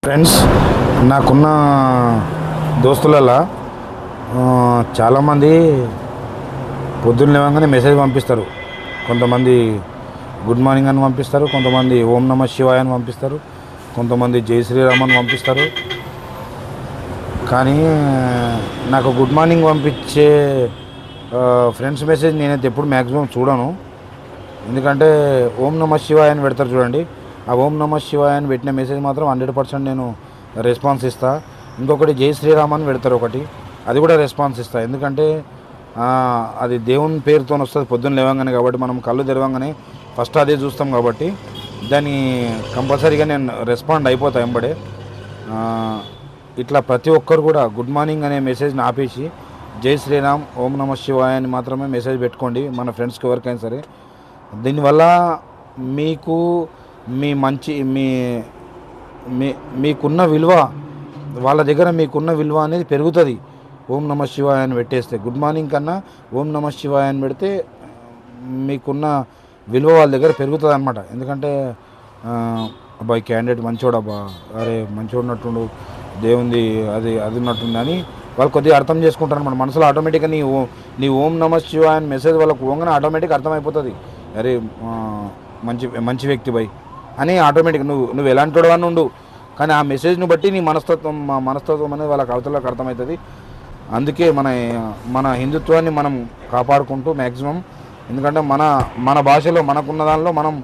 Friends, నాకున్న దోస్తులలో చాలామంది పొద్దున్న లేవగానే మెసేజ్ పంపిస్తారు. కొంతమంది గుడ్ మార్నింగ్ అని పంపిస్తారు, కొంతమంది ఓం నమ శివాయ అని పంపిస్తారు, కొంతమంది జై శ్రీరామ్ అని పంపిస్తారు. కానీ నాకు గుడ్ మార్నింగ్ పంపించే ఫ్రెండ్స్ మెసేజ్ నేనైతే ఎప్పుడు మ్యాక్సిమం చూడను. ఎందుకంటే ఓం నమ శివాయ అని పెడతారు చూడండి, ఆ ఓం నమ శివాయ అని పెట్టిన మెసేజ్ మాత్రం 100% నేను రెస్పాన్స్ ఇస్తా. ఇంకొకటి జై శ్రీరామ్ అని పెడతారు ఒకటి, అది కూడా రెస్పాన్స్ ఇస్తా. ఎందుకంటే అది దేవుని పేరుతో వస్తుంది పొద్దున్న లేవగానే, కాబట్టి మనం కళ్ళు తెరవంగానే ఫస్ట్ అదే చూస్తాం కాబట్టి దాన్ని కంపల్సరీగా నేను రెస్పాండ్ అయిపోతా వెంబడే. ఇట్లా ప్రతి ఒక్కరు కూడా గుడ్ మార్నింగ్ అనే మెసేజ్ని ఆపేసి జై శ్రీరామ్ ఓం నమ శివాయ అని మాత్రమే మెసేజ్ పెట్టుకోండి మన ఫ్రెండ్స్కి ఎవరికైనా సరే. దీనివల్ల మీకు మీ మంచి మీకున్న విలువ, వాళ్ళ దగ్గర మీకున్న విలువ అనేది పెరుగుతుంది. ఓం నమ శివాయ అని పెట్టేస్తే, గుడ్ మార్నింగ్ కన్నా ఓం నమ శివాయ అని పెడితే మీకున్న విలువ వాళ్ళ దగ్గర పెరుగుతుంది అనమాట. ఎందుకంటే అబ్బాయి క్యాండిడేట్ మంచోడబ్బా, అరే మంచోడున్నట్టుండు, దేవుంది అది ఉన్నట్టుంది అని వాళ్ళు కొద్దిగా అర్థం చేసుకుంటారు అనమాట. మనసులో ఆటోమేటిక్గా నీ ఓం నమ శివాయ అని మెసేజ్ వాళ్ళకు ఓంగానే ఆటోమేటిక్గా అర్థమైపోతుంది. అరే మంచి వ్యక్తి బై అని ఆటోమేటిక్ నువ్వు ఎలాంటి వాడిని ఉండు, కానీ ఆ మెసేజ్ని బట్టి నీ మనస్తత్వం అనేది వాళ్ళకి అవతలకు అర్థమవుతుంది. అందుకే మన హిందుత్వాన్ని మనం కాపాడుకుంటూ మ్యాక్సిమం, ఎందుకంటే మన భాషలో మనకున్న దానిలో మనం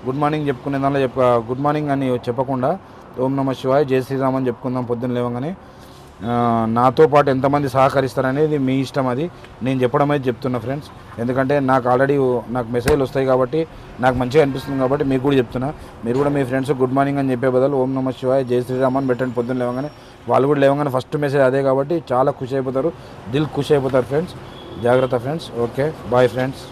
గుడ్ మార్నింగ్ చెప్పుకునే దానిలో గుడ్ మార్నింగ్ అని చెప్పకుండా ఓం నమ శివాయ జై శ్రీరామ్ అని చెప్పుకుందాం పొద్దున్న లేవగానే. నాతో పాటు ఎంతమంది సహకరిస్తారనేది మీ ఇష్టం, అది నేను చెప్పడం అయితే చెప్తున్నా ఫ్రెండ్స్. ఎందుకంటే నాకు మెసేజ్లు వస్తాయి కాబట్టి నాకు మంచిగా అనిపిస్తుంది కాబట్టి మీకు కూడా చెప్తున్నా. మీరు కూడా మీ ఫ్రెండ్స్ గుడ్ మార్నింగ్ అని చెప్పే బదులు ఓం నమ శివాయ జై శ్రీరామ్ అని పెట్టండి పొద్దున్న లేవగానే. వాళ్ళు కూడా లేవగానే ఫస్ట్ మెసేజ్ అదే కాబట్టి చాలా ఖుషి అయిపోతారు, దిల్ ఖుషి అయిపోతారు ఫ్రెండ్స్. జాగ్రత్త ఫ్రెండ్స్. Okay, bye friends.